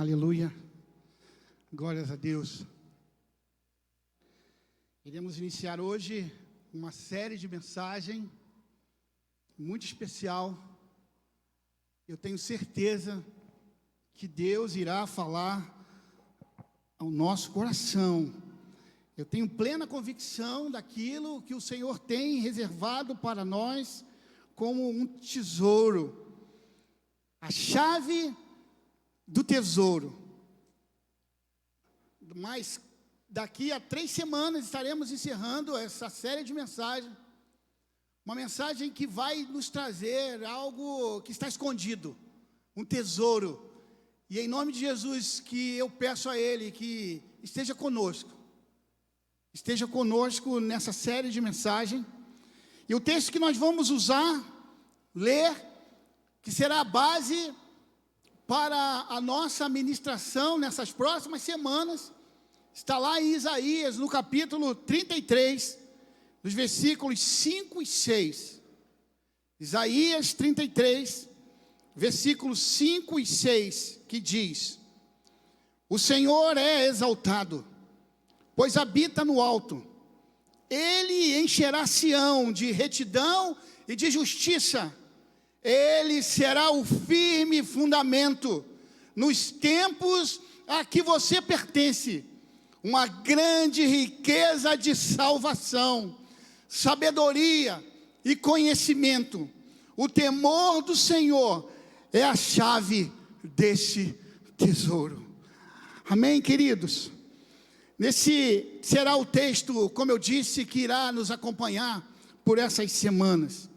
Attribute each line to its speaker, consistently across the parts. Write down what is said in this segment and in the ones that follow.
Speaker 1: Aleluia, glórias a Deus. Iremos iniciar hoje uma série de mensagens muito especial. Eu tenho certeza que Deus irá falar ao nosso coração. Eu tenho plena convicção daquilo que o Senhor tem reservado para nós como um tesouro. A chave do tesouro. Mas daqui a 3 semanas estaremos encerrando essa série de mensagens. Uma mensagem que vai nos trazer algo que está escondido, um tesouro. E em nome de Jesus que eu peço a Ele que esteja conosco nessa série de mensagens. E o texto que nós vamos usar, ler, que será a base para a nossa ministração nessas próximas semanas, está lá em Isaías, no capítulo 33, nos versículos 5 e 6. Isaías 33, versículos 5 e 6, que diz: O Senhor é exaltado, pois habita no alto. Ele encherá Sião de retidão e de justiça. Ele será o firme fundamento nos tempos a que você pertence. Uma grande riqueza de salvação, sabedoria e conhecimento. O temor do Senhor é a chave desse tesouro. Amém, queridos? Nesse será o texto, como eu disse, que irá nos acompanhar por essas semanas.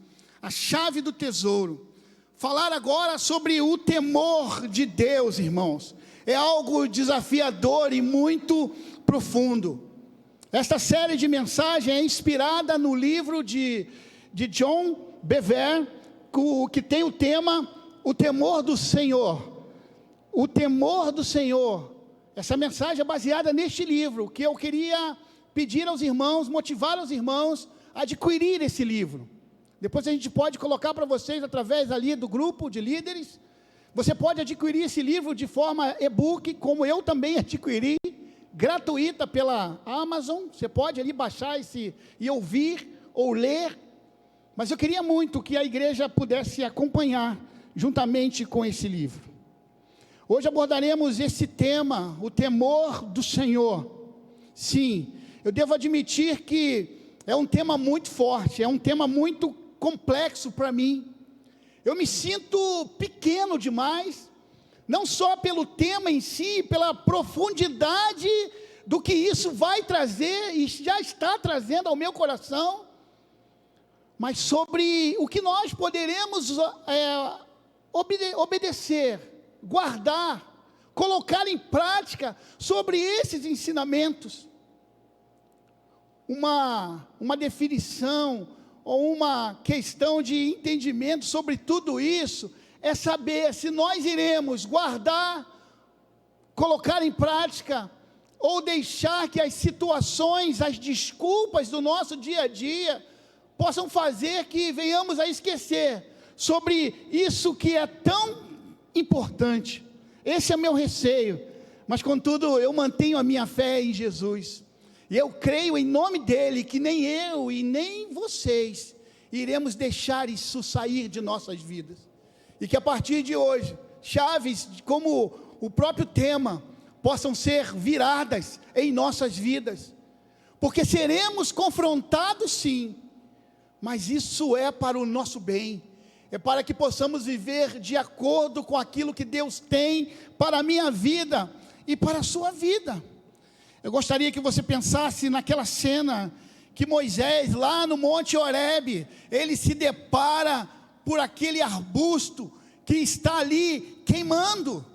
Speaker 1: A chave do tesouro. Falar agora sobre o temor de Deus, irmãos, é algo desafiador e muito profundo. Esta série de mensagens é inspirada no livro de John Bevere, que tem o tema O Temor do Senhor. O temor do Senhor. Essa mensagem é baseada neste livro, que eu queria pedir aos irmãos, motivar os irmãos a adquirir esse livro. Depois a gente pode colocar para vocês através ali do grupo de líderes. Você pode adquirir esse livro de forma e-book, como eu também adquiri, gratuita pela Amazon. Você pode ali baixar e ouvir ou ler. Mas eu queria muito que a igreja pudesse acompanhar juntamente com esse livro. Hoje abordaremos esse tema, o temor do Senhor. Sim, eu devo admitir que é um tema muito forte, é um tema muito complexo para mim. Eu me sinto pequeno demais, não só pelo tema em si, pela profundidade do que isso vai trazer e já está trazendo ao meu coração, mas sobre o que nós poderemos obedecer, guardar, colocar em prática sobre esses ensinamentos. Uma definição ou uma questão de entendimento sobre tudo isso é saber se nós iremos guardar, colocar em prática, ou deixar que as situações, as desculpas do nosso dia a dia possam fazer que venhamos a esquecer sobre isso que é tão importante. Esse é meu receio, mas contudo eu mantenho a minha fé em Jesus. E eu creio em nome dele que nem eu e nem vocês iremos deixar isso sair de nossas vidas. E que a partir de hoje, chaves como o próprio tema, possam ser viradas em nossas vidas. Porque seremos confrontados sim, mas isso é para o nosso bem. É para que possamos viver de acordo com aquilo que Deus tem para a minha vida e para a sua vida. Eu gostaria que você pensasse naquela cena que Moisés, lá no Monte Horebe, ele se depara por aquele arbusto que está ali queimando.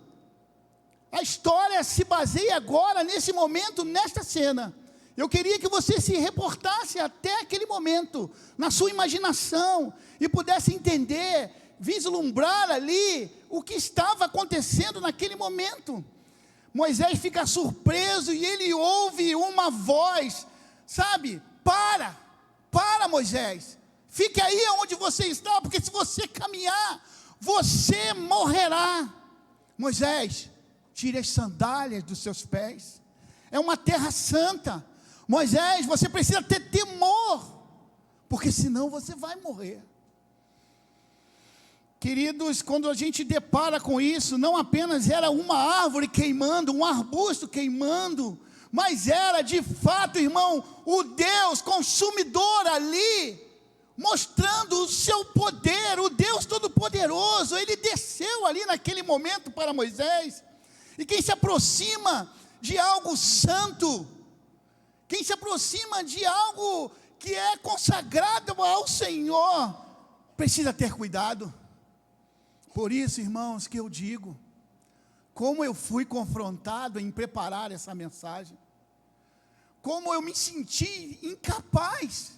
Speaker 1: A história se baseia agora, nesse momento, nesta cena. Eu queria que você se reportasse até aquele momento, na sua imaginação, e pudesse entender, vislumbrar ali o que estava acontecendo naquele momento. Moisés fica surpreso e ele ouve uma voz, sabe? Para Moisés, fique aí onde você está, porque se você caminhar, você morrerá. Moisés, tire as sandálias dos seus pés. É uma terra santa. Moisés, você precisa ter temor, porque senão você vai morrer. Queridos, quando a gente depara com isso, não apenas era uma árvore queimando, um arbusto queimando, mas era de fato, irmão, o Deus consumidor ali, mostrando o seu poder, o Deus Todo-Poderoso. Ele desceu ali naquele momento para Moisés. E quem se aproxima de algo santo, quem se aproxima de algo que é consagrado ao Senhor, precisa ter cuidado. Por isso, irmãos, que eu digo, como eu fui confrontado em preparar essa mensagem, como eu me senti incapaz,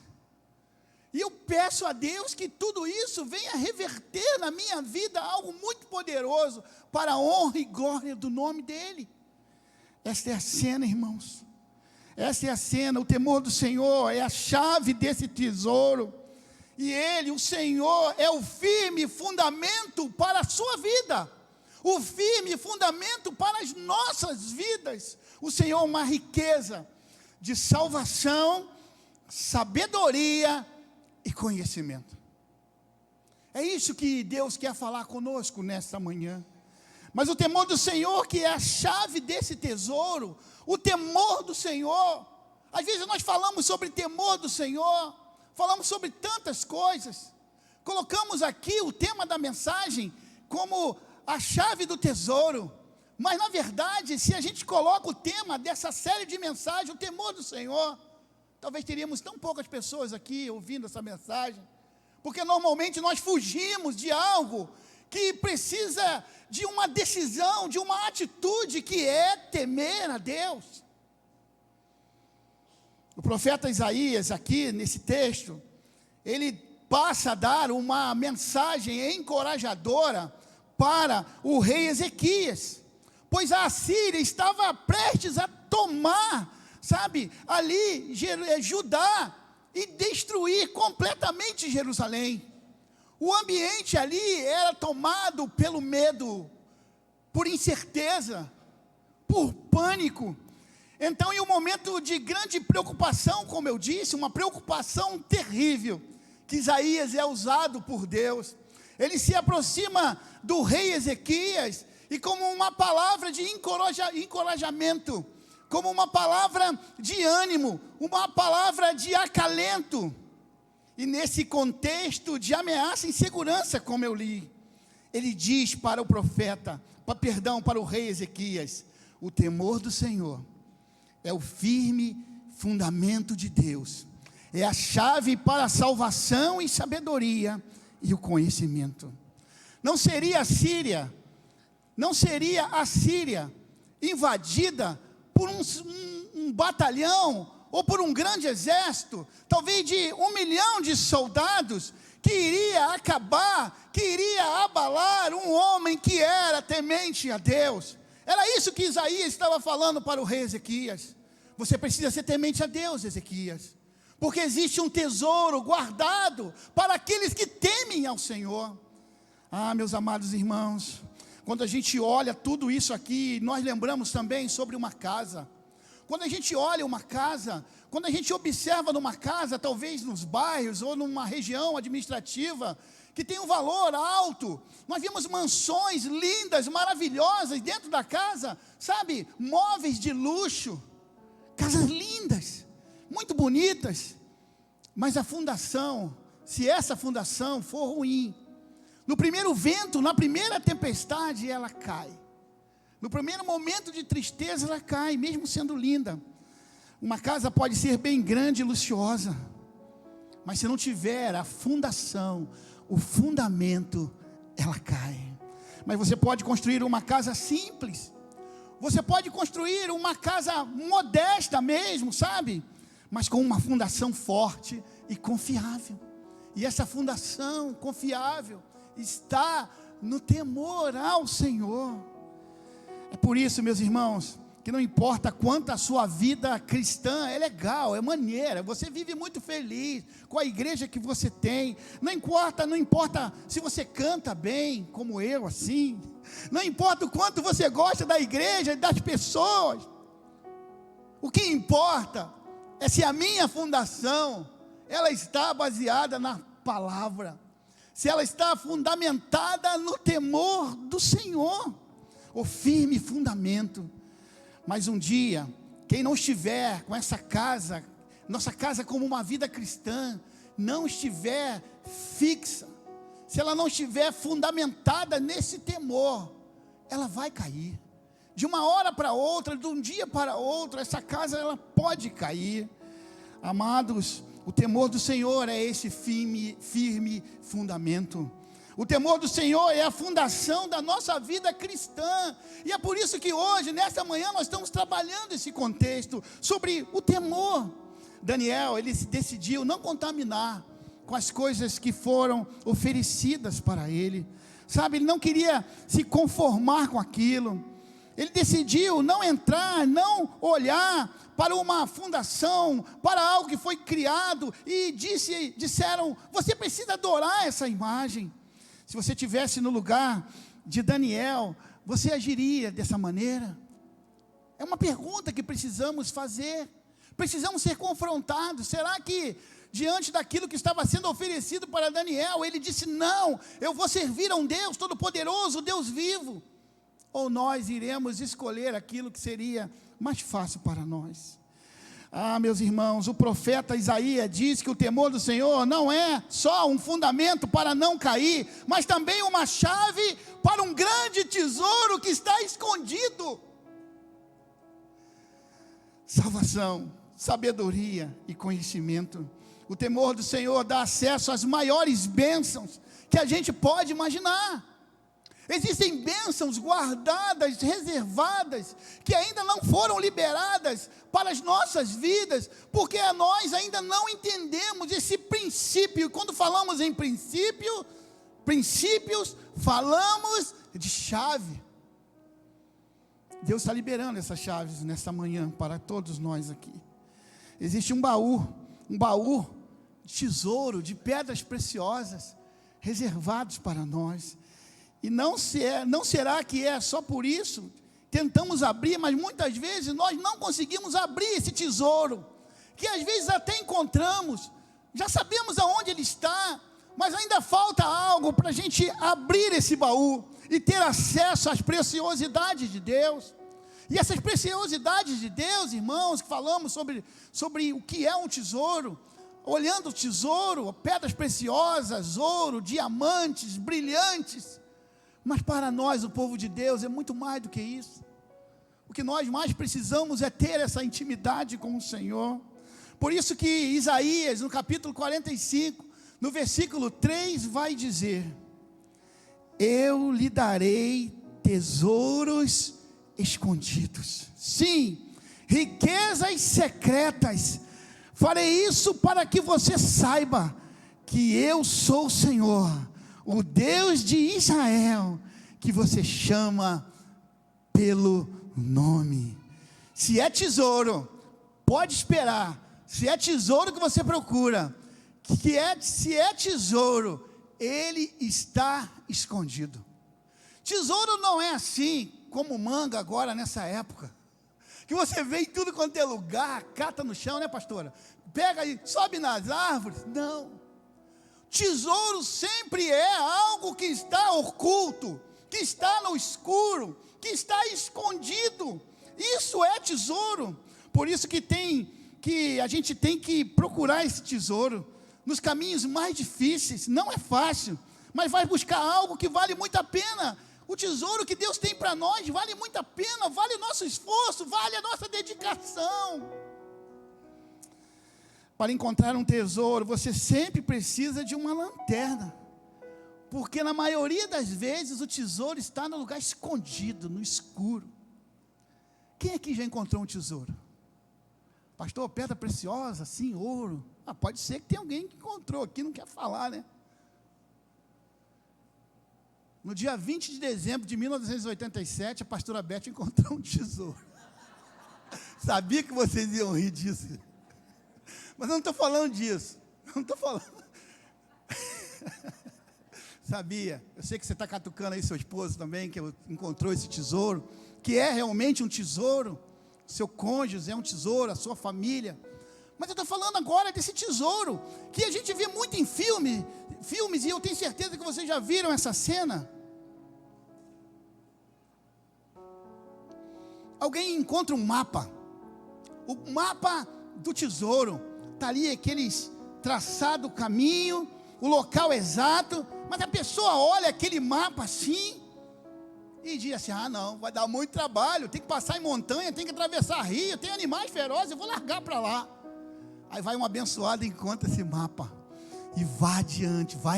Speaker 1: e eu peço a Deus que tudo isso venha reverter na minha vida algo muito poderoso, para a honra e glória do nome dEle. Esta é a cena, irmãos, essa é a cena. O temor do Senhor é a chave desse tesouro, e Ele, o Senhor, é o firme fundamento para a sua vida, o firme fundamento para as nossas vidas. O Senhor é uma riqueza de salvação, sabedoria e conhecimento. É isso que Deus quer falar conosco nesta manhã. Mas o temor do Senhor, que é a chave desse tesouro, o temor do Senhor, às vezes nós falamos sobre temor do Senhor, falamos sobre tantas coisas, colocamos aqui o tema da mensagem como a chave do tesouro, mas na verdade, se a gente coloca o tema dessa série de mensagens, o temor do Senhor, talvez teríamos tão poucas pessoas aqui ouvindo essa mensagem, porque normalmente nós fugimos de algo que precisa de uma decisão, de uma atitude, que é temer a Deus. O profeta Isaías, aqui nesse texto, ele passa a dar uma mensagem encorajadora para o rei Ezequias, pois a Assíria estava prestes a tomar, ali Judá, e destruir completamente Jerusalém. O ambiente ali era tomado pelo medo, por incerteza, por pânico. Então, em um momento de grande preocupação, como eu disse, uma preocupação terrível, que Isaías é usado por Deus, ele se aproxima do rei Ezequias, e como uma palavra de encorajamento, como uma palavra de ânimo, uma palavra de acalento, e nesse contexto de ameaça e insegurança, como eu li, ele diz para o profeta, para o rei Ezequias: o temor do Senhor é o firme fundamento de Deus, é a chave para a salvação e sabedoria e o conhecimento. Não seria a Síria invadida por um batalhão, ou por um grande exército, talvez de 1 milhão de soldados, que iria acabar, que iria abalar um homem que era temente a Deus. Era isso que Isaías estava falando para o rei Ezequias. Você precisa ser temente a Deus, Ezequias, porque existe um tesouro guardado para aqueles que temem ao Senhor. Meus amados irmãos, quando a gente olha tudo isso aqui, nós lembramos também sobre uma casa. Quando a gente olha uma casa, quando a gente observa numa casa, talvez nos bairros ou numa região administrativa que tem um valor alto, nós vimos mansões lindas, maravilhosas dentro da casa, móveis de luxo, casas lindas, muito bonitas, mas a fundação, se essa fundação for ruim, no primeiro vento, na primeira tempestade, ela cai. No primeiro momento de tristeza, ela cai, mesmo sendo linda. Uma casa pode ser bem grande e luxuosa, mas se não tiver a fundação, o fundamento, ela cai. Mas você pode construir uma casa simples, você pode construir uma casa modesta mesmo, mas com uma fundação forte e confiável. E essa fundação confiável está no temor ao Senhor. É por isso, meus irmãos, que não importa quanto a sua vida cristã é legal, é maneira, você vive muito feliz com a igreja que você tem, não importa se você canta bem, como eu, assim, Não importa o quanto você gosta da igreja e das pessoas. O que importa é se a minha fundação, ela está baseada na palavra. Se ela está fundamentada no temor do Senhor. O firme fundamento. Mas um dia, quem não estiver com essa casa, nossa casa como uma vida cristã, não estiver fixa, se ela não estiver fundamentada nesse temor, ela vai cair. De uma hora para outra, de um dia para outro, essa casa ela pode cair. Amados, o temor do Senhor é esse firme fundamento. O temor do Senhor é a fundação da nossa vida cristã. E é por isso que hoje, nesta manhã, nós estamos trabalhando esse contexto sobre o temor. Daniel, ele decidiu não contaminar com as coisas que foram oferecidas para ele. Sabe, ele não queria se conformar com aquilo. Ele decidiu não entrar, não olhar para uma fundação, para algo que foi criado. E disseram, você precisa adorar essa imagem. Se você estivesse no lugar de Daniel, você agiria dessa maneira? É uma pergunta que precisamos fazer. Precisamos ser confrontados. Será que diante daquilo que estava sendo oferecido para Daniel, ele disse, não, eu vou servir a um Deus todo-poderoso, Deus vivo? Ou nós iremos escolher aquilo que seria mais fácil para nós? Ah, meus irmãos, o profeta Isaías diz que o temor do Senhor não é só um fundamento para não cair, mas também uma chave para um grande tesouro que está escondido. Salvação, sabedoria e conhecimento. O temor do Senhor dá acesso às maiores bênçãos que a gente pode imaginar. Existem bênçãos guardadas, reservadas, que ainda não foram liberadas para as nossas vidas, porque nós ainda não entendemos esse princípio. Quando falamos em princípios, falamos de chave. Deus está liberando essas chaves nesta manhã para todos nós aqui. Existe um baú de tesouro, de pedras preciosas, reservados para nós. E não será que é só por isso? Tentamos abrir, mas muitas vezes nós não conseguimos abrir esse tesouro, que às vezes até encontramos, já sabemos aonde ele está, mas ainda falta algo para a gente abrir esse baú, e ter acesso às preciosidades de Deus. E essas preciosidades de Deus, irmãos, que falamos sobre o que é um tesouro, olhando o tesouro, pedras preciosas, ouro, diamantes, brilhantes, mas para nós, o povo de Deus, é muito mais do que isso. O que nós mais precisamos é ter essa intimidade com o Senhor. Por isso que Isaías, no capítulo 45, no versículo 3, vai dizer: eu lhe darei tesouros escondidos, sim, riquezas secretas. Farei isso para que você saiba que eu sou o Senhor, o Deus de Israel, que você chama pelo nome. Se é tesouro, pode esperar. Se é tesouro que você procura, se é tesouro, ele está escondido. Tesouro não é assim como manga agora nessa época, que você vê em tudo quanto é lugar, cata no chão, né, pastora? Pega e sobe nas árvores. Não. Tesouro sempre é algo que está oculto, que está no escuro, que está escondido. Isso é tesouro. Por isso que a gente tem que procurar esse tesouro nos caminhos mais difíceis. Não é fácil, mas vai buscar algo que vale muito a pena. O tesouro que Deus tem para nós vale muito a pena, vale o nosso esforço, vale a nossa dedicação. Para encontrar um tesouro, você sempre precisa de uma lanterna, porque na maioria das vezes o tesouro está no lugar escondido, no escuro. Quem aqui já encontrou um tesouro? Pastor, pedra preciosa, sim, ouro. Pode ser que tenha alguém que encontrou aqui, não quer falar, né? No dia 20 de dezembro de 1987, a pastora Beth encontrou um tesouro. Sabia que vocês iam rir disso. Mas eu não estou falando disso. Não estou falando. Sabia. Eu sei que você está catucando aí seu esposo também, que encontrou esse tesouro, que é realmente um tesouro. Seu cônjuge é um tesouro, a sua família. Mas eu estou falando agora desse tesouro, que a gente vê muito em filmes, e eu tenho certeza que vocês já viram essa cena. Alguém encontra um mapa, o mapa do tesouro, está ali aqueles traçado o caminho, o local exato, mas a pessoa olha aquele mapa assim, e diz assim, não, vai dar muito trabalho, tem que passar em montanha, tem que atravessar rio, tem animais ferozes, eu vou largar para lá. Aí vai um abençoado e encontra esse mapa, e vai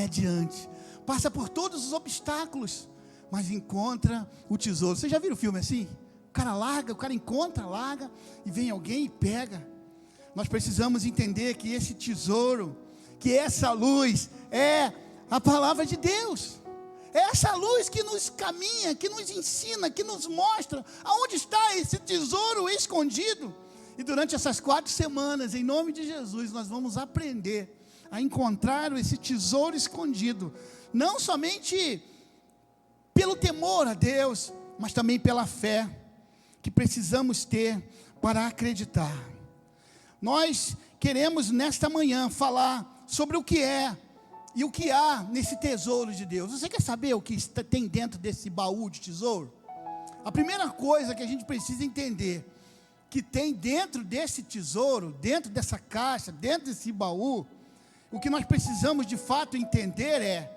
Speaker 1: adiante, passa por todos os obstáculos, mas encontra o tesouro. Você já viu o filme assim? O cara larga, o cara encontra, larga, e vem alguém e pega. Nós precisamos entender que esse tesouro, que essa luz é a palavra de Deus. É essa luz que nos caminha, que nos ensina, que nos mostra aonde está esse tesouro escondido. E durante essas 4 semanas, em nome de Jesus, nós vamos aprender a encontrar esse tesouro escondido, não somente pelo temor a Deus, mas também pela fé que precisamos ter para acreditar. Nós queremos nesta manhã falar sobre o que é e o que há nesse tesouro de Deus. Você quer saber o que tem dentro desse baú de tesouro? A primeira coisa que a gente precisa entender, que tem dentro desse tesouro, dentro dessa caixa, dentro desse baú, o que nós precisamos de fato entender é,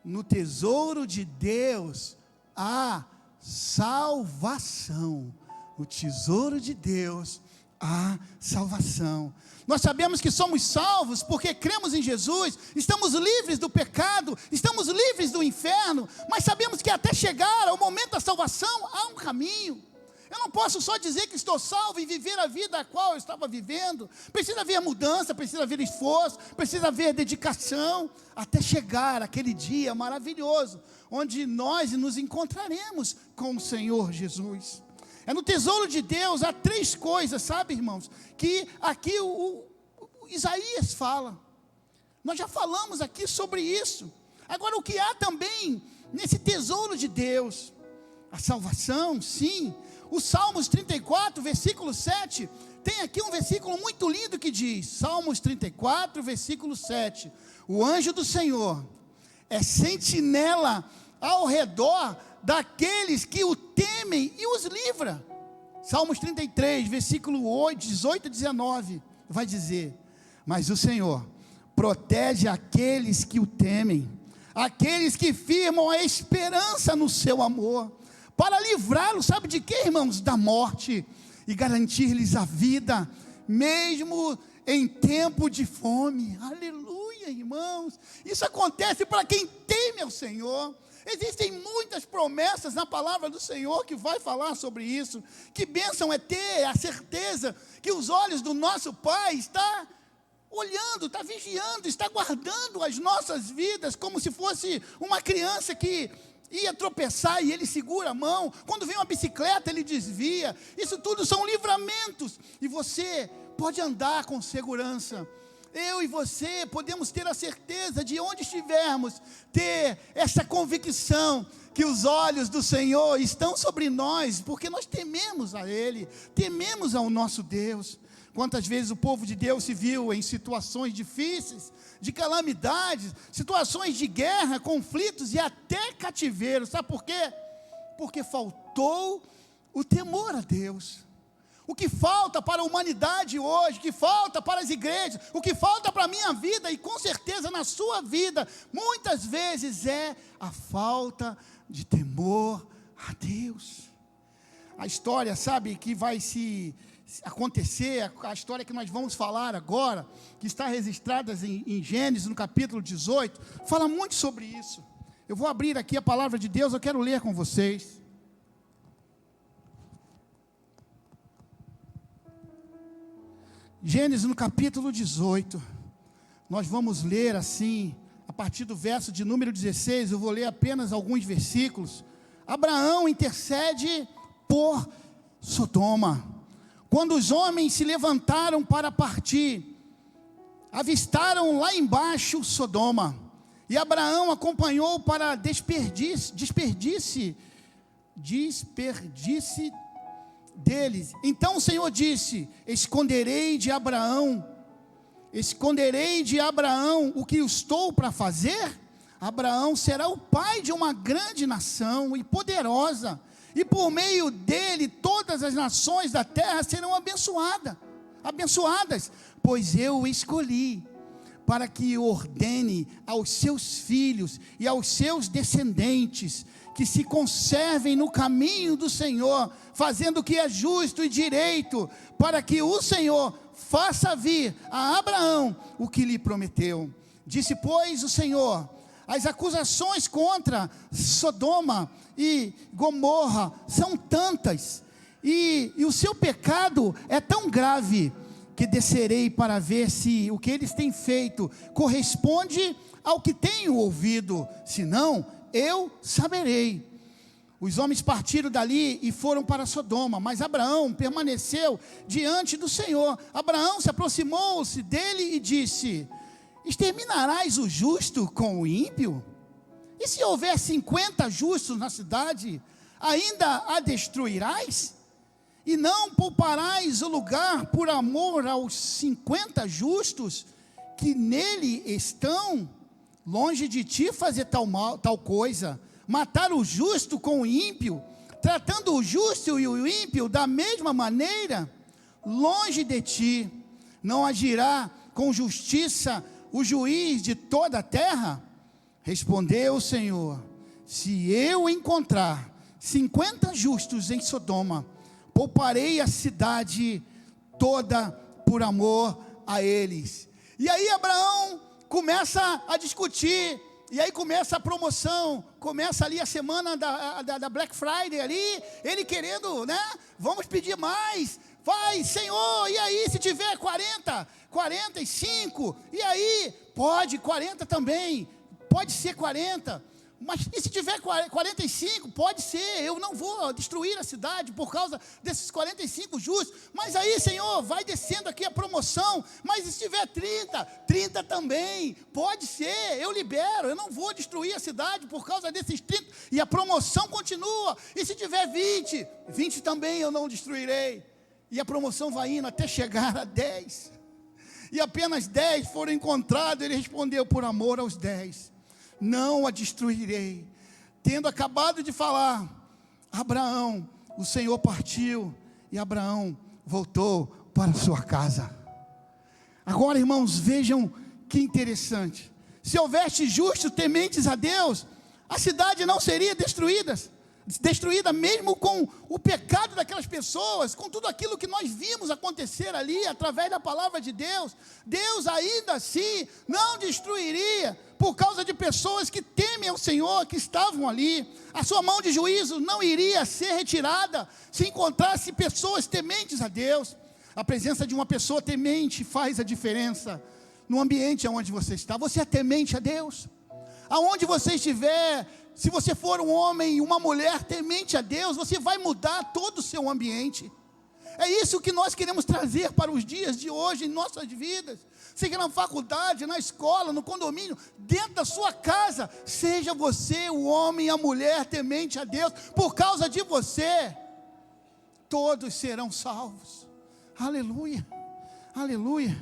Speaker 1: no tesouro de Deus há salvação. No tesouro de Deus há salvação. Nós sabemos que somos salvos porque cremos em Jesus, estamos livres do pecado, estamos livres do inferno, mas sabemos que até chegar ao momento da salvação há um caminho. Eu não posso só dizer que estou salvo e viver a vida a qual eu estava vivendo. Precisa haver mudança, precisa haver esforço, precisa haver dedicação, até chegar aquele dia maravilhoso, onde nós nos encontraremos com o Senhor Jesus. É no tesouro de Deus, há 3 coisas, sabe, irmãos, que aqui o Isaías fala. Nós já falamos aqui sobre isso. Agora, o que há também nesse tesouro de Deus? A salvação, sim. O Salmos 34, versículo 7, tem aqui um versículo muito lindo que diz, Salmos 34, versículo 7, o anjo do Senhor é sentinela ao redor daqueles que o temem e os livra. Salmos 33, versículo 8, 18 e 19, vai dizer, mas o Senhor protege aqueles que o temem, aqueles que firmam a esperança no seu amor, para livrá-los, sabe de quê, irmãos? Da morte, e garantir-lhes a vida, mesmo em tempo de fome. Aleluia, irmãos, isso acontece para quem teme ao Senhor. Existem muitas promessas na palavra do Senhor que vai falar sobre isso. Que bênção é ter a certeza que os olhos do nosso Pai estão olhando, está vigiando, está guardando as nossas vidas, como se fosse uma criança que ia tropeçar e ele segura a mão. Quando vem uma bicicleta ele desvia. Isso tudo são livramentos, e você pode andar com segurança. Eu e você podemos ter a certeza de onde estivermos, ter essa convicção que os olhos do Senhor estão sobre nós, porque nós tememos a Ele, tememos ao nosso Deus. Quantas vezes o povo de Deus se viu em situações difíceis, de calamidades, situações de guerra, conflitos e até cativeiro. Sabe por quê? Porque faltou o temor a Deus. O que falta para a humanidade hoje, o que falta para as igrejas, o que falta para a minha vida e com certeza na sua vida, muitas vezes é a falta de temor a Deus. A história, sabe, que vai se acontecer, a história que nós vamos falar agora, que está registrada em Gênesis, no capítulo 18, fala muito sobre isso. Eu vou abrir aqui a palavra de Deus, eu quero ler com vocês. Gênesis no capítulo 18, nós vamos ler assim, a partir do verso de número 16, eu vou ler apenas alguns versículos. Abraão intercede por Sodoma. Quando os homens se levantaram para partir, avistaram lá embaixo Sodoma, E Abraão acompanhou para desperdício deles. Então o Senhor disse: esconderei de Abraão o que estou para fazer? Abraão será o pai de uma grande nação e poderosa, e por meio dele todas as nações da terra serão abençoadas, pois eu o escolhi para que ordene aos seus filhos e aos seus descendentes que se conservem no caminho do Senhor, fazendo o que é justo e direito, para que o Senhor faça vir a Abraão o que lhe prometeu. Disse, pois, o Senhor: as acusações contra Sodoma e Gomorra são tantas, e o seu pecado é tão grave, que descerei para ver se o que eles têm feito corresponde ao que tenho ouvido, senão eu saberei. Os homens partiram dali e foram para Sodoma, mas Abraão permaneceu diante do Senhor. Abraão se aproximou-se dele e disse: exterminarás o justo com o ímpio? E se houver 50 justos na cidade, ainda a destruirás? E não pouparás o lugar por amor aos 50 justos que nele estão? Longe de ti fazer tal coisa, matar o justo com o ímpio, tratando o justo e o ímpio da mesma maneira. Longe de ti, não agirá com justiça o juiz de toda a terra? Respondeu o Senhor: se eu encontrar 50 justos em Sodoma, pouparei a cidade toda por amor a eles. E aí Abraão começa a discutir, e aí começa a promoção, começa ali a semana da Black Friday ali, ele querendo, né, vamos pedir mais, vai Senhor, e aí se tiver 40, 45, e aí, pode 40 também, pode ser 40, mas e se tiver 45, pode ser, eu não vou destruir a cidade por causa desses 45 justos, mas aí Senhor, vai descendo aqui a promoção, mas e se tiver 30 também, pode ser, eu libero, eu não vou destruir a cidade por causa desses 30, e a promoção continua, e se tiver 20 também eu não destruirei, e a promoção vai indo até chegar a 10, e apenas 10 foram encontrados. Ele respondeu: por amor aos 10, não a destruirei. Tendo acabado de falar, Abraão, o Senhor partiu, e Abraão voltou para sua casa. Agora, irmãos, vejam que interessante. Se houvesse justos tementes a Deus, a cidade não seria destruída mesmo com o pecado daquelas pessoas, com tudo aquilo que nós vimos acontecer ali, através da palavra de Deus. Deus ainda assim não destruiria, por causa de pessoas que temem ao Senhor, que estavam ali. A sua mão de juízo não iria ser retirada, se encontrasse pessoas tementes a Deus. A presença de uma pessoa temente faz a diferença, no ambiente onde você está. Você é temente a Deus? Aonde você estiver, se você for um homem e uma mulher temente a Deus, você vai mudar todo o seu ambiente. É isso que nós queremos trazer para os dias de hoje, em nossas vidas. Seja na faculdade, na escola, no condomínio, dentro da sua casa. Seja você o homem e a mulher temente a Deus. Por causa de você, todos serão salvos. Aleluia, aleluia.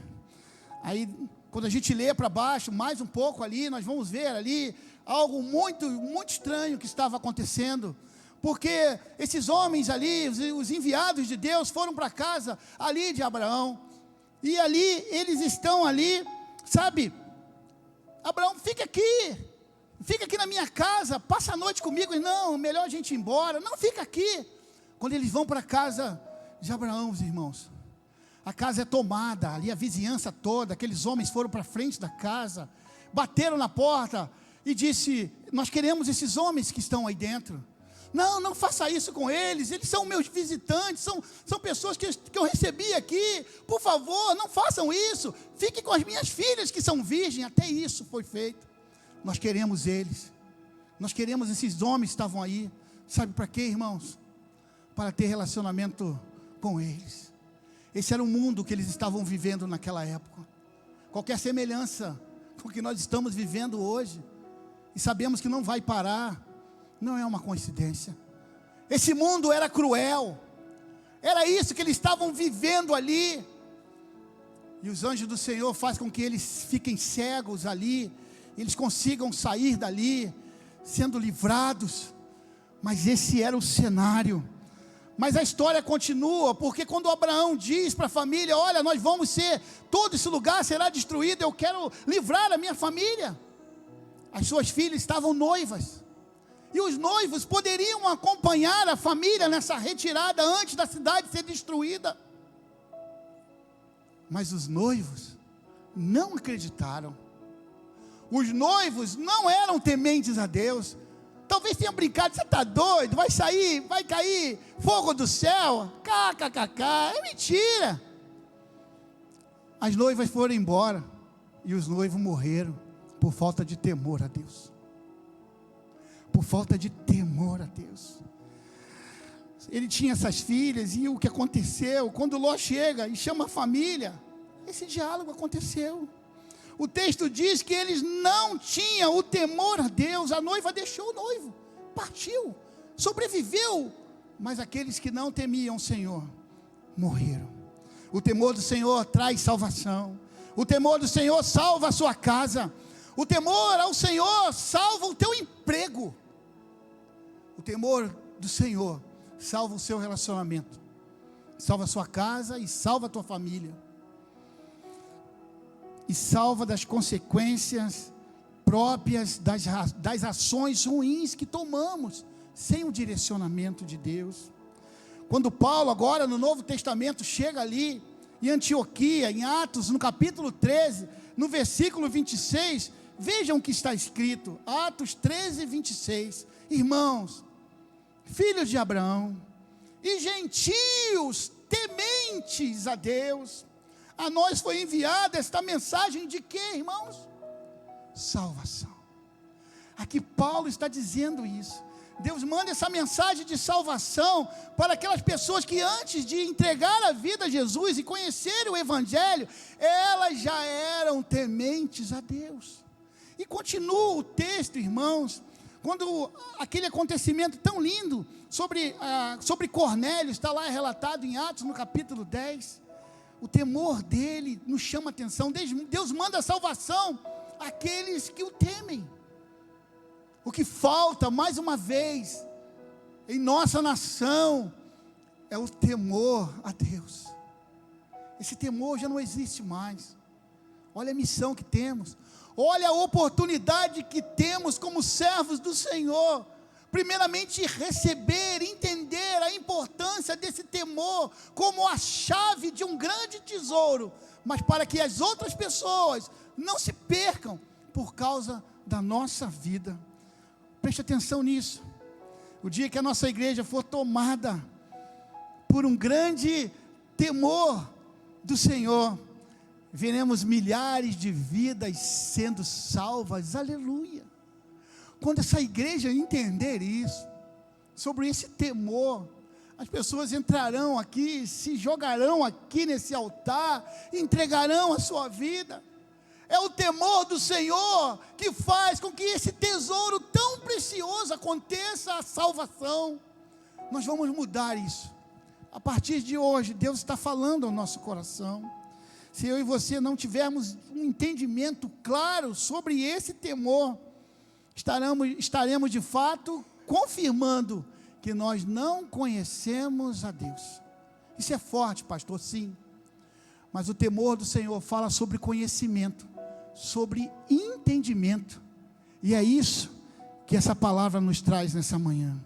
Speaker 1: Aí, quando a gente lê para baixo, mais um pouco ali, nós vamos ver ali algo muito, muito estranho que estava acontecendo, porque esses homens ali, os enviados de Deus, foram para a casa ali de Abraão, e ali, eles estão ali, sabe, Abraão, fica aqui na minha casa, passa a noite comigo. E não, melhor a gente ir embora, não, fica aqui. Quando eles vão para a casa de Abraão, os irmãos, a casa é tomada, ali a vizinhança toda, aqueles homens foram para frente da casa, bateram na porta, e disse: nós queremos esses homens que estão aí dentro. Não, não faça isso com eles são meus visitantes, são pessoas que eu recebi aqui, por favor, não façam isso, fique com as minhas filhas que são virgens. Até isso foi feito. Nós queremos eles, nós queremos esses homens que estavam aí, sabe para quê, irmãos? Para ter relacionamento com eles. Esse era o mundo que eles estavam vivendo naquela época. Qualquer semelhança com o que nós estamos vivendo hoje e sabemos que não vai parar, não é uma coincidência. Esse mundo era cruel, era isso que eles estavam vivendo ali, e os anjos do Senhor fazem com que eles fiquem cegos ali, eles consigam sair dali, sendo livrados, mas esse era o cenário. Mas a história continua, porque quando Abraão diz para a família: olha, nós vamos ser, todo esse lugar será destruído, eu quero livrar a minha família. As suas filhas estavam noivas, e os noivos poderiam acompanhar a família nessa retirada antes da cidade ser destruída. Mas os noivos não acreditaram. Os noivos não eram tementes a Deus. Talvez tenham brincado: você está doido? Vai sair, vai cair fogo do céu, kkkk, é mentira. As noivas foram embora, e os noivos morreram, por falta de temor a Deus. Por falta de temor a Deus. Ele tinha essas filhas, e o que aconteceu? Quando Ló chega e chama a família, esse diálogo aconteceu. O texto diz que eles não tinham o temor a Deus. A noiva deixou o noivo, partiu, sobreviveu, mas aqueles que não temiam o Senhor, morreram. O temor do Senhor traz salvação. O temor do Senhor salva a sua casa. O temor ao Senhor salva o teu emprego. O temor do Senhor salva o seu relacionamento, salva a sua casa e salva a tua família, e salva das consequências próprias das ações ruins que tomamos, sem o direcionamento de Deus. Quando Paulo, agora no Novo Testamento, chega ali em Antioquia, em Atos, no capítulo 13, no versículo 26, vejam o que está escrito, Atos 13, 26, irmãos, filhos de Abraão, e gentios tementes a Deus, a nós foi enviada esta mensagem de quê, irmãos? Salvação. Aqui Paulo está dizendo isso. Deus manda essa mensagem de salvação para aquelas pessoas que antes de entregar a vida a Jesus e conhecerem o Evangelho, elas já eram tementes a Deus. E continua o texto, irmãos, quando aquele acontecimento tão lindo sobre Cornélio, está lá relatado em Atos no capítulo 10, o temor dele nos chama a atenção. Deus manda a salvação àqueles que o temem. O que falta, mais uma vez, em nossa nação, é o temor a Deus. Esse temor já não existe mais. Olha a missão que temos, olha a oportunidade que temos como servos do Senhor. Primeiramente, receber, entender a importância desse temor como a chave de um grande tesouro, mas para que as outras pessoas não se percam por causa da nossa vida. Preste atenção nisso. O dia que a nossa igreja for tomada por um grande temor do Senhor, veremos milhares de vidas sendo salvas, aleluia. Quando essa igreja entender isso, sobre esse temor, as pessoas entrarão aqui, se jogarão aqui nesse altar, entregarão a sua vida. É o temor do Senhor que faz com que esse tesouro tão precioso aconteça, a salvação. Nós vamos mudar isso. A partir de hoje, Deus está falando ao nosso coração. Se eu e você não tivermos um entendimento claro sobre esse temor, estaremos de fato confirmando que nós não conhecemos a Deus. Isso é forte, pastor, sim. Mas o temor do Senhor fala sobre conhecimento, sobre entendimento. E é isso que essa palavra nos traz nessa manhã.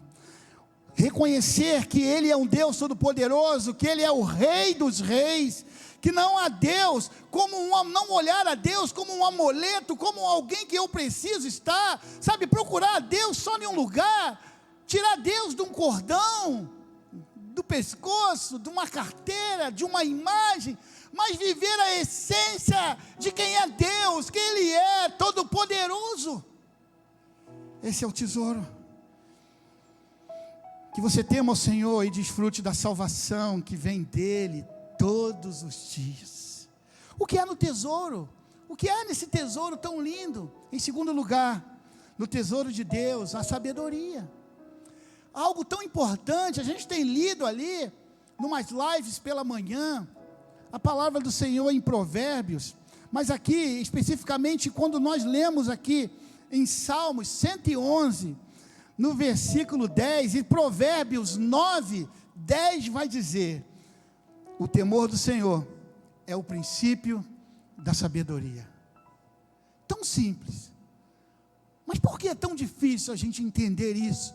Speaker 1: Reconhecer que Ele é um Deus todo-poderoso, que Ele é o Rei dos reis, que não há Deus, não olhar a Deus como um amuleto, como alguém que eu preciso estar, sabe, procurar a Deus só em um lugar, tirar Deus de um cordão, do pescoço, de uma carteira, de uma imagem, mas viver a essência de quem é Deus, que Ele é todo-poderoso. Esse é o tesouro. Que você tema o Senhor e desfrute da salvação que vem dEle todos os dias. O que há no tesouro? O que há nesse tesouro tão lindo? Em segundo lugar, no tesouro de Deus, a sabedoria. Algo tão importante, a gente tem lido ali, numas lives pela manhã, a palavra do Senhor em Provérbios, mas aqui, especificamente, quando nós lemos aqui, em Salmos 111, no versículo 10, e Provérbios 9, 10 vai dizer, o temor do Senhor é o princípio da sabedoria. Tão simples, mas por que é tão difícil a gente entender isso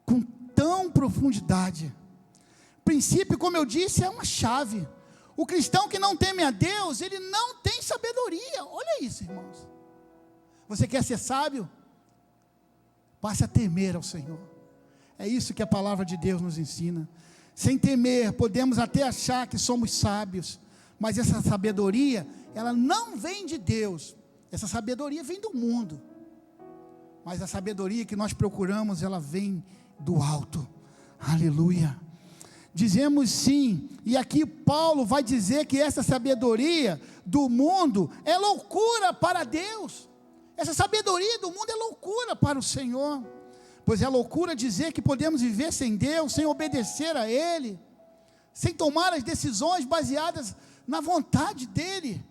Speaker 1: com tão profundidade? Princípio, como eu disse, é uma chave. O cristão que não teme a Deus, ele não tem sabedoria. Olha isso, irmãos. Você quer ser sábio? Passe a temer ao Senhor. É isso que a palavra de Deus nos ensina. Sem temer, podemos até achar que somos sábios, mas essa sabedoria, ela não vem de Deus. Essa sabedoria vem do mundo. Mas a sabedoria que nós procuramos, ela vem do alto. Aleluia. Dizemos sim, e aqui Paulo vai dizer que essa sabedoria do mundo é loucura para Deus. Essa sabedoria do mundo é loucura para o Senhor, pois é loucura dizer que podemos viver sem Deus, sem obedecer a Ele, sem tomar as decisões baseadas na vontade dEle,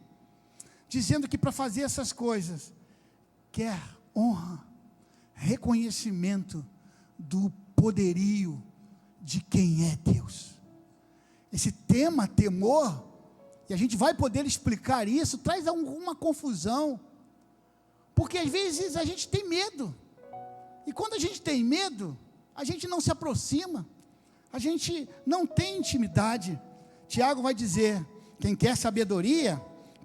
Speaker 1: dizendo que para fazer essas coisas, quer honra, reconhecimento do poderio de quem é Deus. Esse tema, temor, e a gente vai poder explicar isso, traz alguma confusão, porque às vezes a gente tem medo, e quando a gente tem medo, a gente não se aproxima, a gente não tem intimidade. Tiago vai dizer, quem quer sabedoria,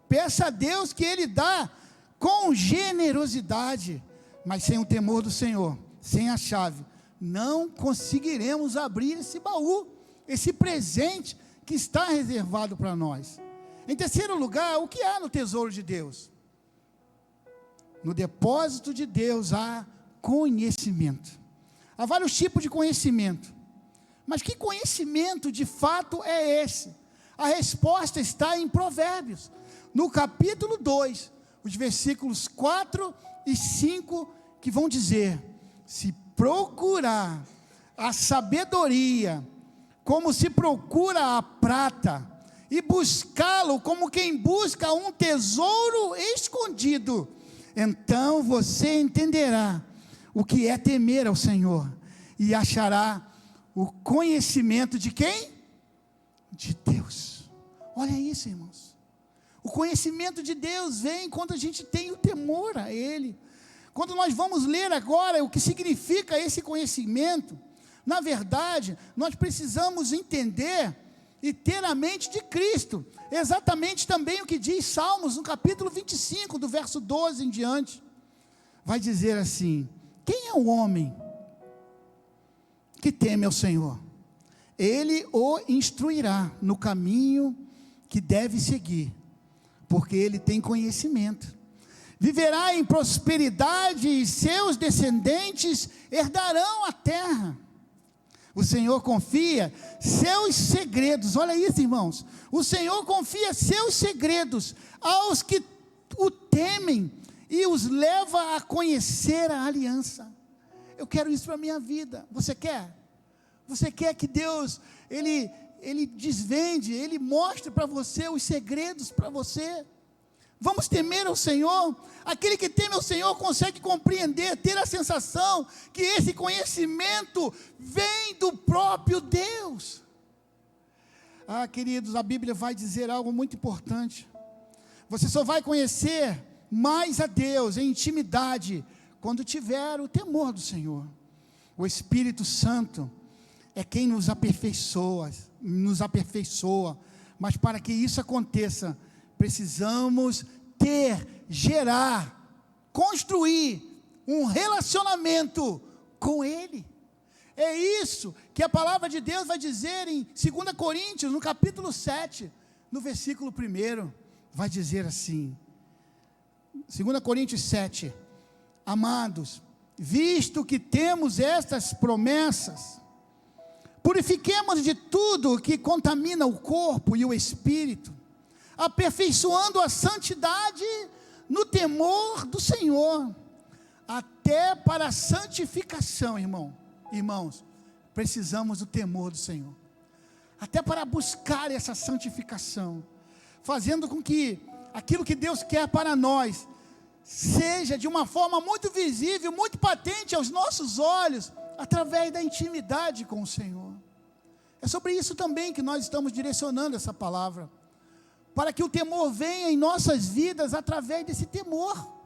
Speaker 1: peça a Deus que Ele dá com generosidade, mas sem o temor do Senhor, sem a chave, não conseguiremos abrir esse baú, esse presente que está reservado para nós. Em terceiro lugar, o que há no tesouro de Deus? No depósito de Deus há conhecimento. Há vários tipos de conhecimento, mas que conhecimento de fato é esse? A resposta está em Provérbios, no capítulo 2, os versículos 4 e 5, que vão dizer, se procurar a sabedoria, como se procura a prata, e buscá-lo como quem busca um tesouro escondido, então você entenderá o que é temer ao Senhor, e achará o conhecimento de quem? De Deus. Olha isso, irmãos. O conhecimento de Deus vem quando a gente tem o temor a Ele. Quando nós vamos ler agora o que significa esse conhecimento, na verdade, nós precisamos entender e ter a mente de Cristo, exatamente também o que diz Salmos, no capítulo 25, do verso 12 em diante, vai dizer assim, quem é o homem que teme ao Senhor? Ele o instruirá no caminho que deve seguir, porque ele tem conhecimento. Viverá em prosperidade e seus descendentes herdarão a terra. O Senhor confia seus segredos, olha isso, irmãos, o Senhor confia seus segredos aos que o temem e os leva a conhecer a aliança. Eu quero isso para a minha vida, você quer? Você quer que Deus, Ele desvende, Ele mostre para você os segredos para você? Vamos temer ao Senhor. Aquele que teme ao Senhor consegue compreender, ter a sensação que esse conhecimento vem do próprio Deus. Queridos, a Bíblia vai dizer algo muito importante. Você só vai conhecer mais a Deus em intimidade quando tiver o temor do Senhor. O Espírito Santo é quem nos aperfeiçoa, mas para que isso aconteça, precisamos gerar, construir um relacionamento com Ele. É isso que a palavra de Deus vai dizer em 2 Coríntios, no capítulo 7, no versículo 1, vai dizer assim, 2 Coríntios 7, amados, visto que temos estas promessas, purifiquemos de tudo que contamina o corpo e o espírito, aperfeiçoando a santidade no temor do Senhor. até para a santificação, irmãos, precisamos do temor do Senhor, até para buscar essa santificação, fazendo com que aquilo que Deus quer para nós, seja de uma forma muito visível, muito patente aos nossos olhos, através da intimidade com o Senhor. É sobre isso também que nós estamos direcionando essa palavra, para que o temor venha em nossas vidas através desse temor,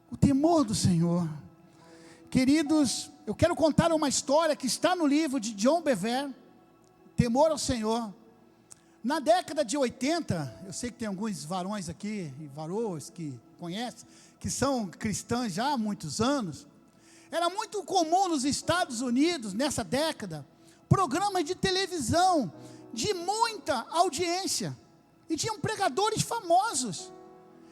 Speaker 1: o temor do Senhor. Queridos, eu quero contar uma história que está no livro de John Bevere, Temor ao Senhor. Na década de 80, eu sei que tem alguns varões aqui, e varoas que conhecem, que são cristãs já há muitos anos. Era muito comum nos Estados Unidos, nessa década, programas de televisão, de muita audiência, e tinham pregadores famosos,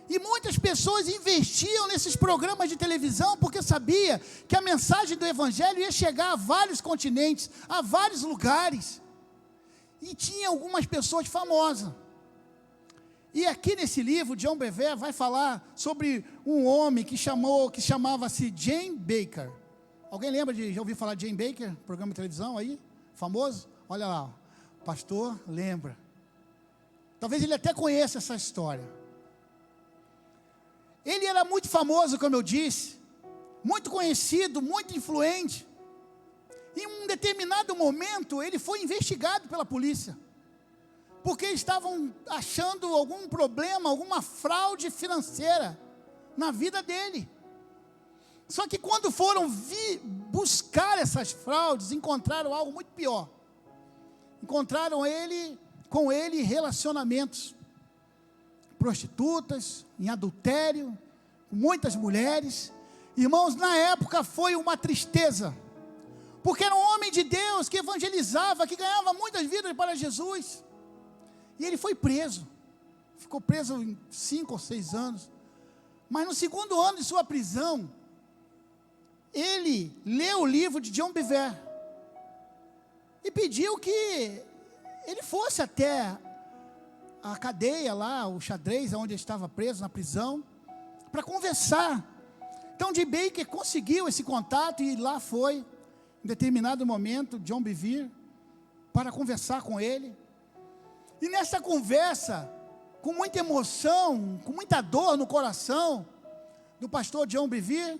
Speaker 1: e muitas pessoas investiam nesses programas de televisão, porque sabia que a mensagem do Evangelho ia chegar a vários continentes, a vários lugares, e tinha algumas pessoas famosas. E aqui nesse livro, John Bevere vai falar sobre um homem que chamava-se Jim Bakker. Alguém lembra de já ouvir falar de Jim Bakker? Programa de televisão aí, famoso? Olha lá, o pastor lembra. Talvez ele até conheça essa história. Ele era muito famoso, como eu disse, muito conhecido, muito influente. Em um determinado momento, ele foi investigado pela polícia, porque estavam achando algum problema, alguma fraude financeira na vida dele. Só que quando foram buscar essas fraudes, encontraram algo muito pior. Encontraram com ele relacionamentos, prostitutas, em adultério, com muitas mulheres. Irmãos, na época foi uma tristeza, porque era um homem de Deus que evangelizava, que ganhava muitas vidas para Jesus. E ele foi preso, ficou preso em 5 ou 6 anos, mas no segundo ano de sua prisão, ele leu o livro de John Bevere, e pediu que ele fosse até a cadeia lá, o xadrez, onde ele estava preso, na prisão, para conversar. Então, Jim Bakker conseguiu esse contato, e lá foi, em determinado momento, John Bevere, para conversar com ele. E nessa conversa, com muita emoção, com muita dor no coração do pastor John Bevere,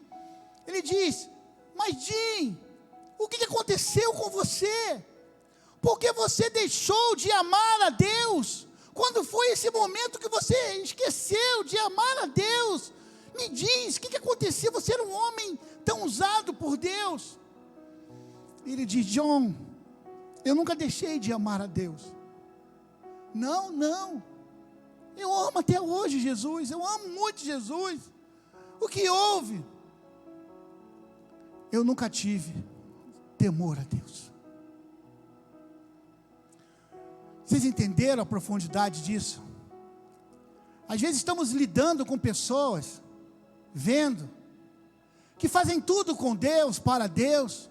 Speaker 1: ele diz: mas Jim, o que aconteceu com você? Por que você deixou de amar a Deus? Quando foi esse momento que você esqueceu de amar a Deus? Me diz, o que aconteceu? Você era um homem tão usado por Deus. Ele diz: John, eu nunca deixei de amar a Deus. Não, eu amo até hoje Jesus, eu amo muito Jesus. O que houve? Eu nunca tive temor a Deus. Vocês entenderam a profundidade disso? Às vezes estamos lidando com pessoas, vendo, que fazem tudo com Deus, para Deus,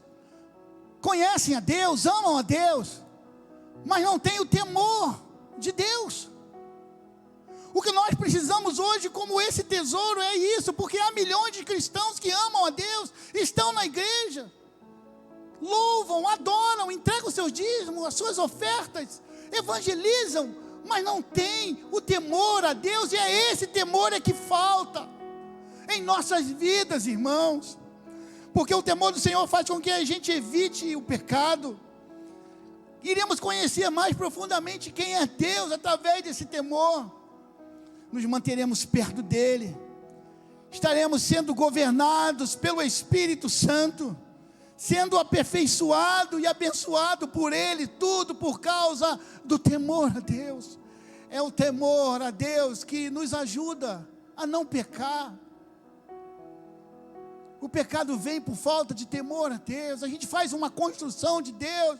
Speaker 1: conhecem a Deus, amam a Deus, mas não têm o temor de Deus. O que nós precisamos hoje, como esse tesouro, é isso, porque há milhões de cristãos que amam a Deus, estão na igreja, louvam, adoram, entregam seus dízimos, as suas ofertas, evangelizam, mas não têm o temor a Deus, e é esse temor que falta em nossas vidas, irmãos, porque o temor do Senhor faz com que a gente evite o pecado. Iremos conhecer mais profundamente quem é Deus através desse temor, nos manteremos perto dEle, estaremos sendo governados pelo Espírito Santo, sendo aperfeiçoado e abençoado por Ele, tudo por causa do temor a Deus. É o temor a Deus que nos ajuda a não pecar. O pecado vem por falta de temor a Deus. A gente faz uma construção de Deus,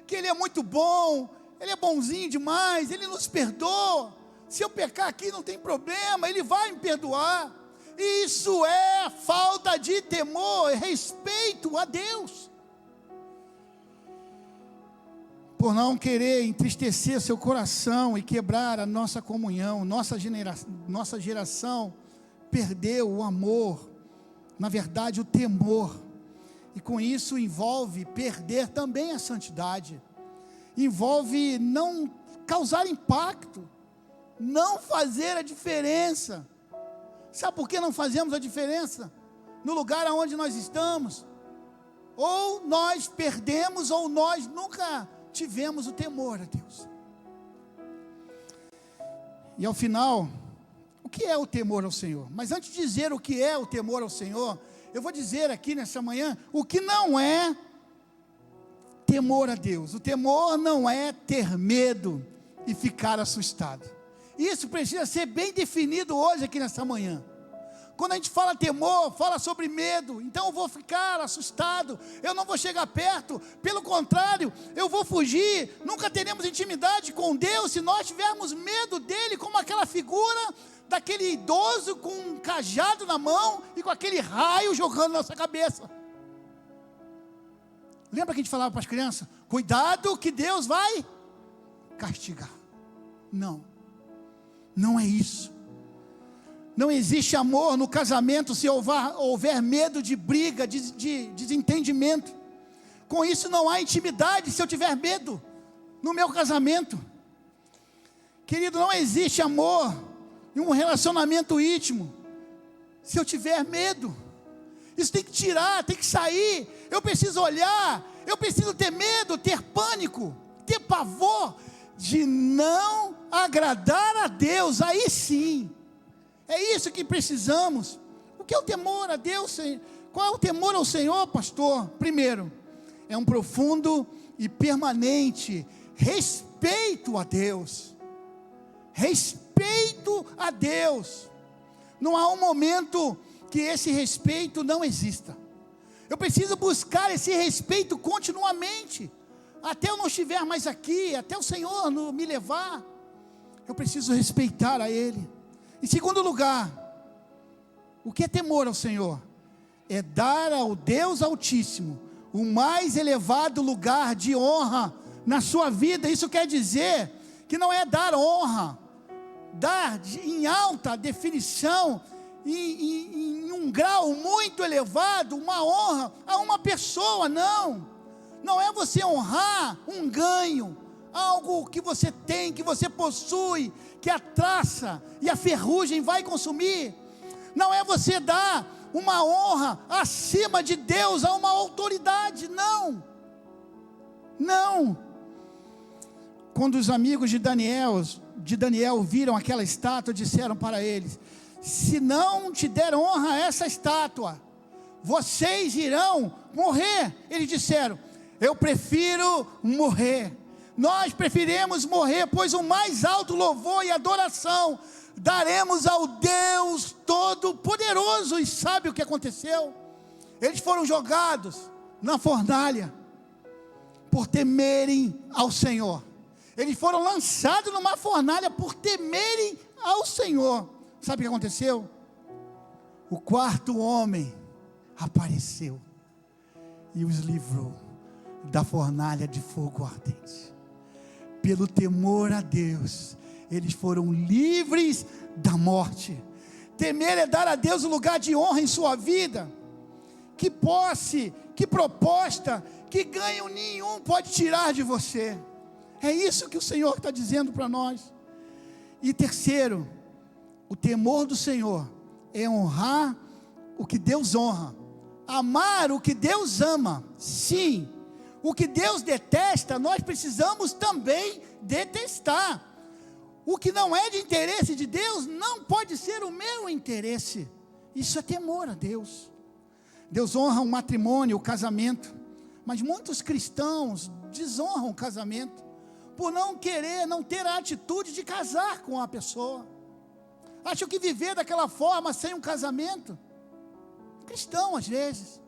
Speaker 1: que Ele é muito bom, Ele é bonzinho demais, Ele nos perdoa. Se eu pecar aqui não tem problema, Ele vai me perdoar. Isso é falta de temor, respeito a Deus. Por não querer entristecer seu coração e quebrar a nossa comunhão, nossa geração perdeu o amor na verdade, o temor. E com isso envolve perder também a santidade. Envolve não causar impacto, não fazer a diferença. Sabe por que não fazemos a diferença? No lugar aonde nós estamos, ou nós perdemos, ou nós nunca tivemos o temor a Deus. E ao final, o que é o temor ao Senhor? Mas antes de dizer o que é o temor ao Senhor, eu vou dizer aqui nessa manhã o que não é temor a Deus. O temor não é ter medo e ficar assustado. Isso precisa ser bem definido hoje aqui nessa manhã. Quando a gente fala temor, fala sobre medo. Então eu vou ficar assustado, eu não vou chegar perto. Pelo contrário, eu vou fugir. Nunca teremos intimidade com Deus se nós tivermos medo dele, como aquela figura daquele idoso com um cajado na mão e com aquele raio jogando na nossa cabeça. Lembra que a gente falava para as crianças? Cuidado que Deus vai castigar. Não, não é isso. Não existe amor no casamento se houver medo de briga, de desentendimento. Com isso não há intimidade se eu tiver medo no meu casamento. Querido, não existe amor em um relacionamento íntimo se eu tiver medo. Isso tem que tirar, tem que sair. Eu preciso olhar, eu preciso ter medo, ter pânico, ter pavor de não agradar a Deus. Aí sim, é isso que precisamos. O que é o temor a Deus? Qual é o temor ao Senhor, pastor? Primeiro, é um profundo e permanente respeito a Deus. Respeito a Deus. Não há um momento que esse respeito não exista. Eu preciso buscar esse respeito continuamente, até eu não estiver mais aqui, até o Senhor me levar. Eu preciso respeitar a Ele. Em segundo lugar, o que é temor ao Senhor? É dar ao Deus Altíssimo o mais elevado lugar de honra na sua vida. Isso quer dizer que não é dar honra, dar em alta definição, em um grau muito elevado, uma honra a uma pessoa. Não é você honrar um ganho, algo que você tem, que você possui, que a traça e a ferrugem vai consumir. Não é você dar uma honra acima de Deus a uma autoridade. Não. Quando os amigos de Daniel viram aquela estátua, disseram para eles: se não te der honra a essa estátua, vocês irão morrer. Eles disseram: eu prefiro morrer. Nós preferimos morrer, pois o mais alto louvor e adoração daremos ao Deus Todo-Poderoso. E sabe o que aconteceu? Eles foram jogados na fornalha por temerem ao Senhor. Eles foram lançados numa fornalha por temerem ao Senhor. Sabe o que aconteceu? O quarto homem apareceu e os livrou da fornalha de fogo ardente. Pelo temor a Deus, eles foram livres da morte. Temer é dar a Deus o lugar de honra em sua vida. Que posse, que proposta, que ganho nenhum pode tirar de você. É isso que o Senhor está dizendo para nós. E terceiro, o temor do Senhor é honrar o que Deus honra, amar o que Deus ama. Sim, o que Deus detesta, nós precisamos também detestar. O que não é de interesse de Deus, não pode ser o meu interesse. Isso é temor a Deus. Deus honra o matrimônio, o casamento, mas muitos cristãos desonram o casamento, por não querer, não ter a atitude de casar com a pessoa. Acham que viver daquela forma, sem um casamento, cristão às vezes.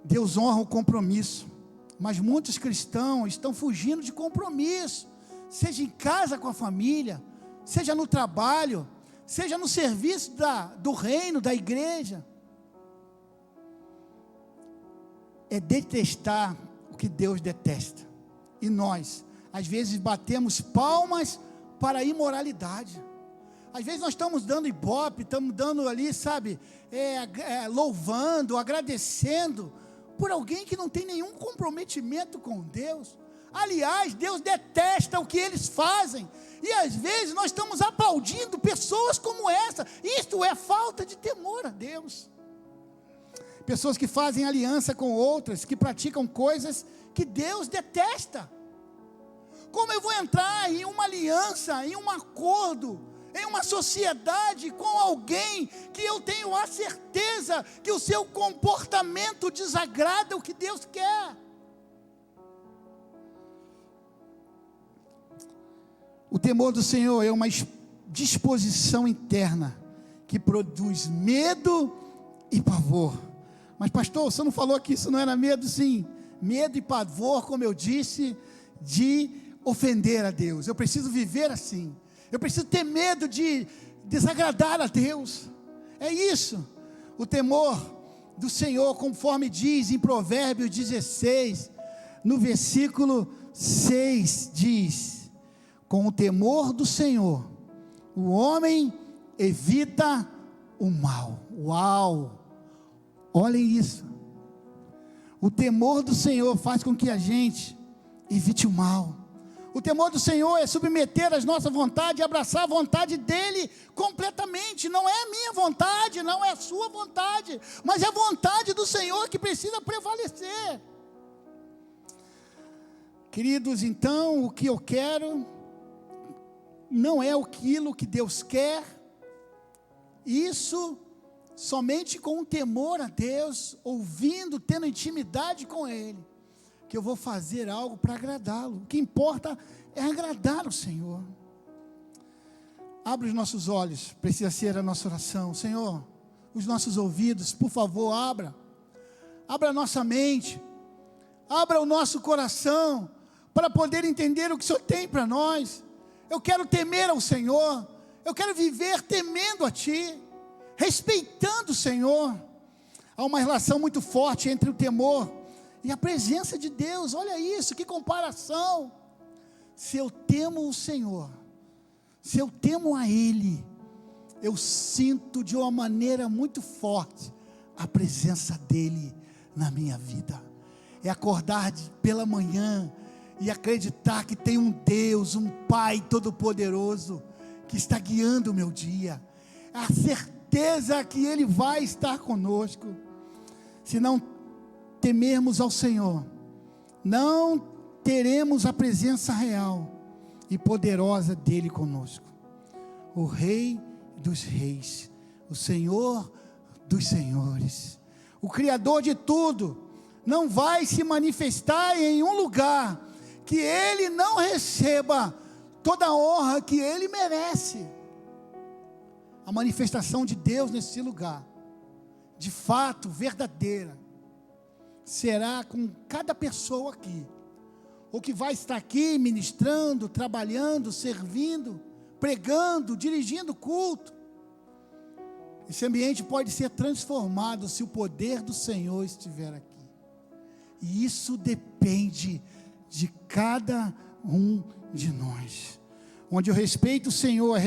Speaker 1: Deus honra o compromisso, mas muitos cristãos estão fugindo de compromisso, seja em casa com a família, seja no trabalho, seja no serviço do reino, da igreja. É detestar o que Deus detesta. E nós, às vezes, batemos palmas para a imoralidade. Às vezes nós estamos dando ibope, estamos dando ali, sabe, louvando, agradecendo por alguém que não tem nenhum comprometimento com Deus. Aliás, Deus detesta o que eles fazem, e às vezes nós estamos aplaudindo pessoas como essa. Isto é falta de temor a Deus. Pessoas que fazem aliança com outras, que praticam coisas que Deus detesta. Como eu vou entrar em uma aliança, em um acordo, em uma sociedade com alguém que eu tenho a certeza que o seu comportamento desagrada o que Deus quer? O temor do Senhor é uma disposição interna que produz medo e pavor. Mas pastor, você não falou que isso não era medo? Sim, medo e pavor, como eu disse, de ofender a Deus. Eu preciso viver assim. Eu preciso ter medo de desagradar a Deus. É isso. O temor do Senhor, conforme diz em Provérbios 16, no versículo 6, diz: com o temor do Senhor, o homem evita o mal. Uau! Olhem isso. O temor do Senhor faz com que a gente evite o mal. O temor do Senhor é submeter as nossas vontades e abraçar a vontade dEle completamente. Não é a minha vontade, não é a sua vontade, mas é a vontade do Senhor que precisa prevalecer. Queridos, então, o que eu quero não é aquilo que Deus quer. Isso somente com o temor a Deus, ouvindo, tendo intimidade com Ele, que eu vou fazer algo para agradá-lo. O que importa é agradar o Senhor. Abre os nossos olhos, precisa ser a nossa oração. Senhor, os nossos ouvidos, por favor, abra a nossa mente, abra o nosso coração, para poder entender o que o Senhor tem para nós. Eu quero temer ao Senhor, eu quero viver temendo a Ti, respeitando o Senhor. Há uma relação muito forte entre o temor e a presença de Deus. Olha isso, que comparação. Se eu temo o Senhor, se eu temo a Ele, eu sinto de uma maneira muito forte a presença dEle na minha vida. É acordar pela manhã e acreditar que tem um Deus, um Pai Todo-Poderoso, que está guiando o meu dia. A certeza que Ele vai estar conosco. Se não temermos ao Senhor, não teremos a presença real e poderosa dEle conosco. O Rei dos Reis, o Senhor dos Senhores, o Criador de tudo, não vai se manifestar em um lugar que Ele não receba toda a honra que Ele merece. A manifestação de Deus nesse lugar, de fato, verdadeira, será com cada pessoa aqui, ou que vai estar aqui ministrando, trabalhando, servindo, pregando, dirigindo culto. Esse ambiente pode ser transformado se o poder do Senhor estiver aqui. E isso depende de cada um de nós. Onde o respeito ao Senhor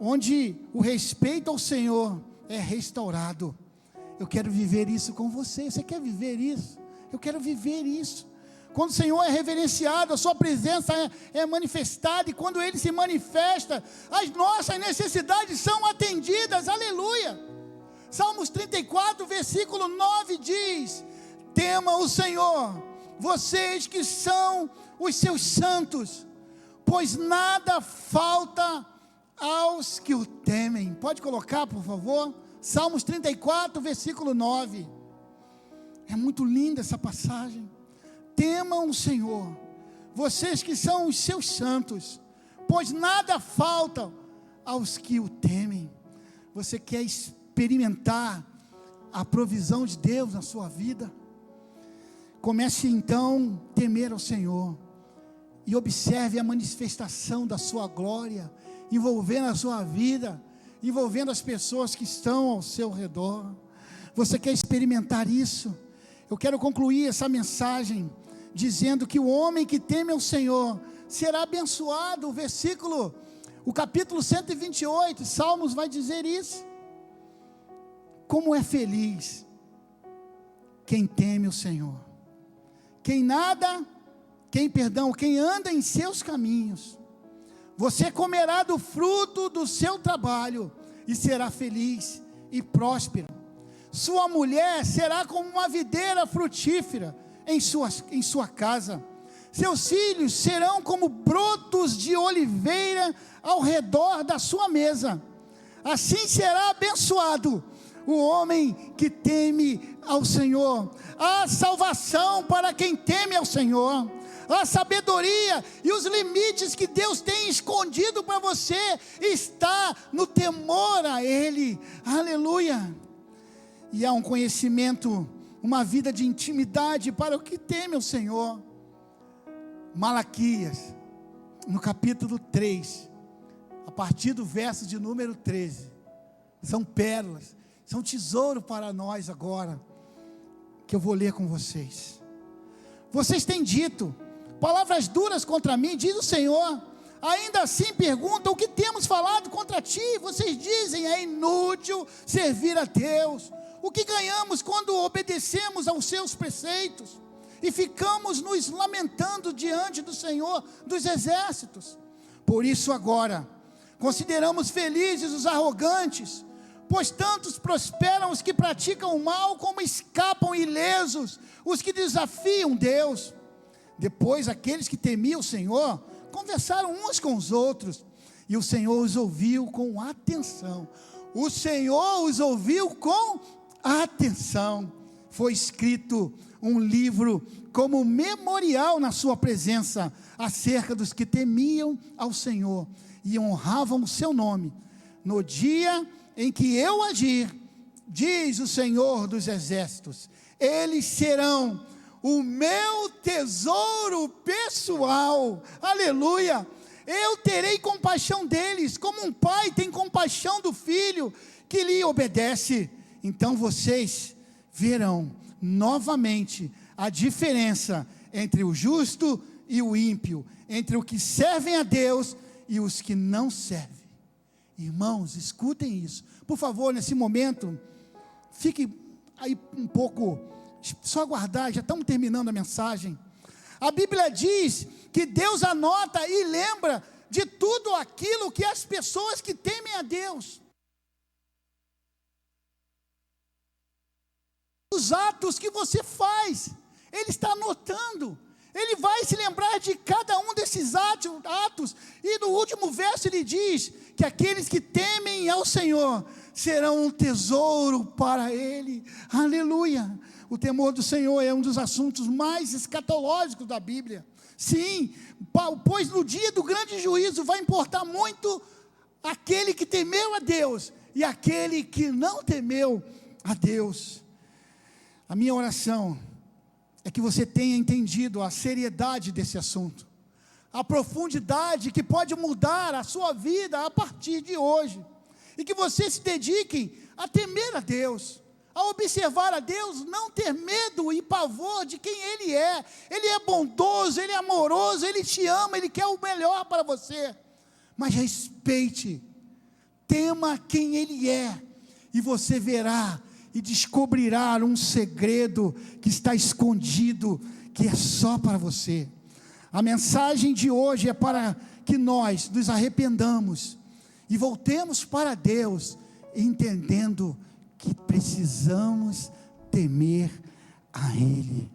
Speaker 1: onde o respeito ao Senhor é restaurado. Eu quero viver isso com você. Você quer viver isso? Eu quero viver isso. Quando o Senhor é reverenciado, a sua presença é manifestada, e quando Ele se manifesta, as nossas necessidades são atendidas. Aleluia. Salmos 34, versículo 9 diz: tema o Senhor, vocês que são os seus santos, pois nada falta aos que o temem. Pode colocar, por favor? Salmos 34, versículo 9. É muito linda essa passagem. Temam o Senhor, vocês que são os seus santos, pois nada falta aos que o temem. Você quer experimentar a provisão de Deus na sua vida? Comece então a temer ao Senhor e observe a manifestação da sua glória, envolvendo a sua vida, envolvendo as pessoas que estão ao seu redor. Você quer experimentar isso? Eu quero concluir essa mensagem dizendo que o homem que teme ao Senhor será abençoado. O capítulo 128, Salmos vai dizer isso. Como é feliz quem teme o Senhor, quem anda em seus caminhos. Você comerá do fruto do seu trabalho e será feliz e próspero. Sua mulher será como uma videira frutífera em sua casa. Seus filhos serão como brotos de oliveira ao redor da sua mesa. Assim será abençoado o homem que teme ao Senhor. Há salvação para quem teme ao Senhor. A sabedoria e os limites que Deus tem escondido para você está no temor a Ele. Aleluia. E há um conhecimento, uma vida de intimidade para o que teme ao Senhor. Malaquias, no capítulo 3, a partir do verso de número 13, são pérolas, são tesouro para nós agora, que eu vou ler com vocês. Vocês têm dito palavras duras contra mim, diz o Senhor. Ainda assim perguntam: o que temos falado contra ti? Vocês dizem: é inútil servir a Deus. O que ganhamos quando obedecemos aos seus preceitos e ficamos nos lamentando diante do Senhor dos exércitos? Por isso agora consideramos felizes os arrogantes, pois tantos prosperam os que praticam o mal, como escapam ilesos os que desafiam Deus. Depois aqueles que temiam o Senhor conversaram uns com os outros, e o Senhor os ouviu com atenção. O Senhor os ouviu com atenção. Foi escrito um livro como memorial na sua presença, acerca dos que temiam ao Senhor e honravam o seu nome. No dia em que eu agir, diz o Senhor dos exércitos, eles serão o meu tesouro pessoal. Aleluia. Eu terei compaixão deles, como um pai tem compaixão do filho que lhe obedece. Então vocês verão novamente a diferença entre o justo e o ímpio, entre os que servem a Deus e os que não servem. Irmãos, escutem isso, por favor. Nesse momento, fique aí um pouco, só aguardar, já estamos terminando a mensagem. A Bíblia diz que Deus anota e lembra de tudo aquilo que as pessoas que temem a Deus, os atos que você faz, Ele está anotando. Ele vai se lembrar de cada um desses atos. E no último verso ele diz que aqueles que temem ao Senhor serão um tesouro para Ele. Aleluia. O temor do Senhor é um dos assuntos mais escatológicos da Bíblia. Sim, pois no dia do grande juízo vai importar muito aquele que temeu a Deus e aquele que não temeu a Deus. A minha oração é que você tenha entendido a seriedade desse assunto, a profundidade que pode mudar a sua vida a partir de hoje, e que você se dedique a temer a Deus, a observar a Deus, não ter medo e pavor de quem Ele é. Ele é bondoso, Ele é amoroso, Ele te ama, Ele quer o melhor para você, mas respeite, tema quem Ele é, e você verá e descobrirá um segredo que está escondido, que é só para você. A mensagem de hoje é para que nós nos arrependamos e voltemos para Deus, entendendo que precisamos temer a Ele.